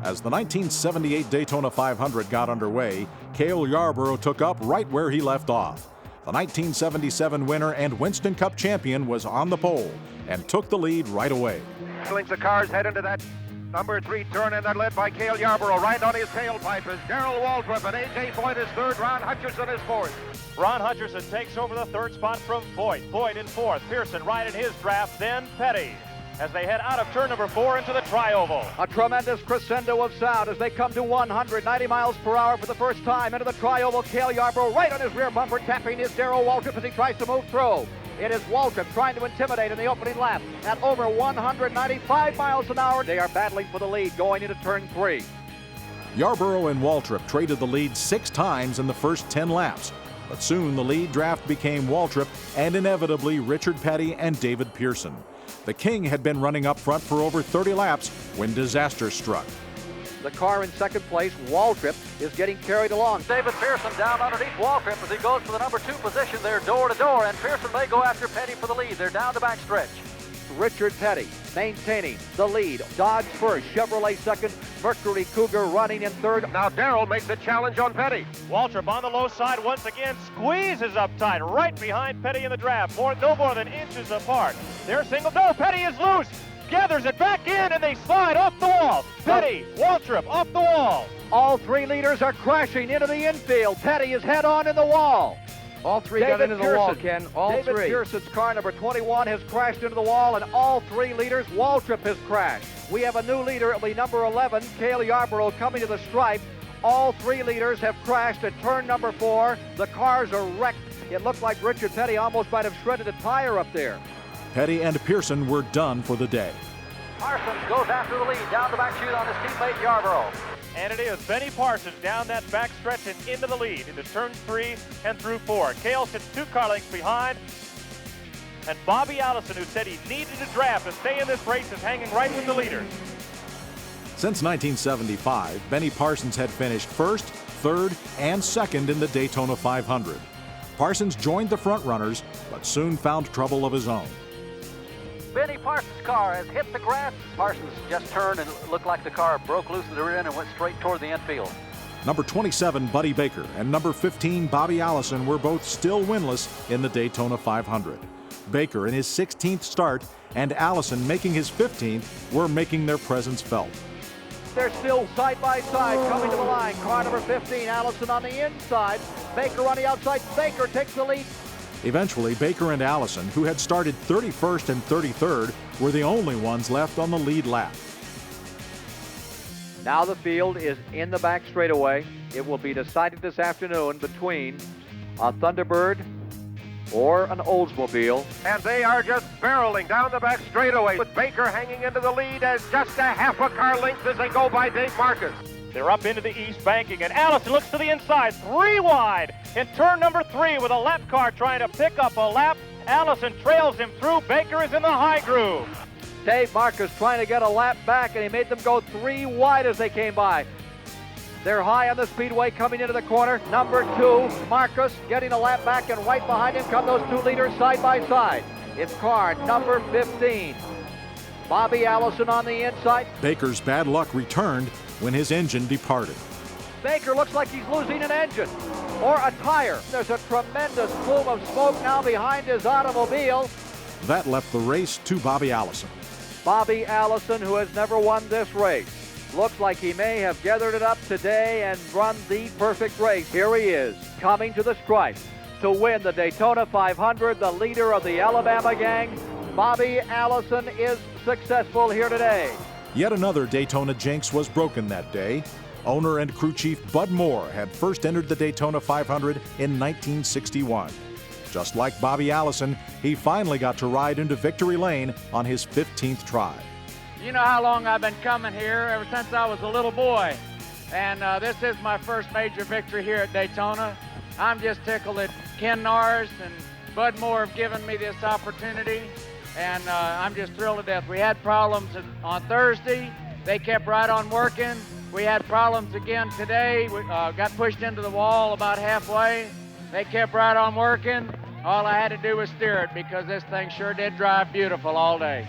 As the 1978 Daytona 500 got underway, Cale Yarborough took up right where he left off. The 1977 winner and Winston Cup champion was on the pole and took the lead right away. The cars head into that number 3 turn, and they're led by Cale Yarborough. Right on his tailpipe is Darrell Waltrip, and A.J. Foyt is third. Ron Hutcherson is fourth. Ron Hutcherson takes over the third spot from Foyt. Foyt in fourth. Pearson right in his draft, then Petty, as they head out of turn number 4 into the tri-oval. A tremendous crescendo of sound as they come to 190 miles per hour for the first time into the tri-oval. Cale Yarborough right on his rear bumper, tapping his Darrell Waltrip as he tries to move through. It is Waltrip trying to intimidate in the opening lap at over 195 miles an hour. They are battling for the lead going into turn 3. Yarborough and Waltrip traded the lead 6 times in the first 10 laps. But soon the lead draft became Waltrip and inevitably Richard Petty and David Pearson. The King had been running up front for over 30 laps when disaster struck. The car in second place, Waltrip, is getting carried along. David Pearson down underneath Waltrip as he goes for the number 2 position. They're door to door, and Pearson may go after Petty for the lead. They're down the backstretch. Richard Petty maintaining the lead. Dodge first, Chevrolet second, Mercury Cougar running in third. Now Darrell makes the challenge on Petty. Waltrip on the low side once again, squeezes up tight, right behind Petty in the draft, no more than inches apart. They're single. No, Petty is loose, gathers it back in, and they slide off the wall. Petty, Waltrip off the wall. All 3 leaders are crashing into the infield. Petty is head on in the wall. All 3 got into the wall, Ken. All David 3. Pearson's car, number 21, has crashed into the wall, and all 3 leaders, Waltrip has crashed. We have a new leader. It'll be number 11, Cale Yarborough, coming to the stripe. All 3 leaders have crashed at turn number 4. The cars are wrecked. It looked like Richard Petty almost might have shredded a tire up there. Petty and Pearson were done for the day. Parsons goes after the lead, down the back chute on his teammate Yarborough. And it is Benny Parsons down that back stretch and into the lead, into turn 3 and through 4. Cale sits 2 car lengths behind. And Bobby Allison, who said he needed a draft to stay in this race, is hanging right with the leaders. Since 1975, Benny Parsons had finished first, third, and second in the Daytona 500. Parsons joined the front runners, but soon found trouble of his own. Benny Parsons' car has hit the grass. Parsons just turned and it looked like the car broke loose at the rear end and went straight toward the infield. Number 27, Buddy Baker, and number 15, Bobby Allison, were both still winless in the Daytona 500. Baker in his 16th start and Allison making his 15th were making their presence felt. They're still side by side coming to the line. Car number 15, Allison on the inside. Baker on the outside. Baker takes the lead. Eventually, Baker and Allison, who had started 31st and 33rd, were the only ones left on the lead lap. Now the field is in the back straightaway. It will be decided this afternoon between a Thunderbird or an Oldsmobile. And they are just barreling down the back straightaway with Baker hanging into the lead as just a half a car length as they go by Dave Marcus. They're up into the east banking, and Allison looks to the inside, 3 wide in turn number 3 with a lap car trying to pick up a lap. Allison trails him through. Baker is in the high groove. Dave Marcus trying to get a lap back, and he made them go 3 wide as they came by. They're high on the speedway coming into the corner. Number 2, Marcus getting a lap back, and right behind him come those 2 leaders side by side. It's car number 15. Bobby Allison on the inside. Baker's bad luck returned when his engine departed. Baker looks like he's losing an engine or a tire. There's a tremendous plume of smoke now behind his automobile. That left the race to Bobby Allison. Bobby Allison, who has never won this race, looks like he may have gathered it up today and run the perfect race. Here he is, coming to the stripe to win the Daytona 500, the leader of the Alabama gang. Bobby Allison is successful here today. Yet another Daytona jinx was broken that day. Owner and crew chief Bud Moore had first entered the Daytona 500 in 1961. Just like Bobby Allison, he finally got to ride into victory lane on his 15th try. You know how long I've been coming here, ever since I was a little boy. And this is my first major victory here at Daytona. I'm just tickled that Ken Norris and Bud Moore have given me this opportunity. And I'm just thrilled to death. We had problems on Thursday. They kept right on working. We had problems again today. We got pushed into the wall about halfway. They kept right on working. All I had to do was steer it because this thing sure did drive beautiful all day.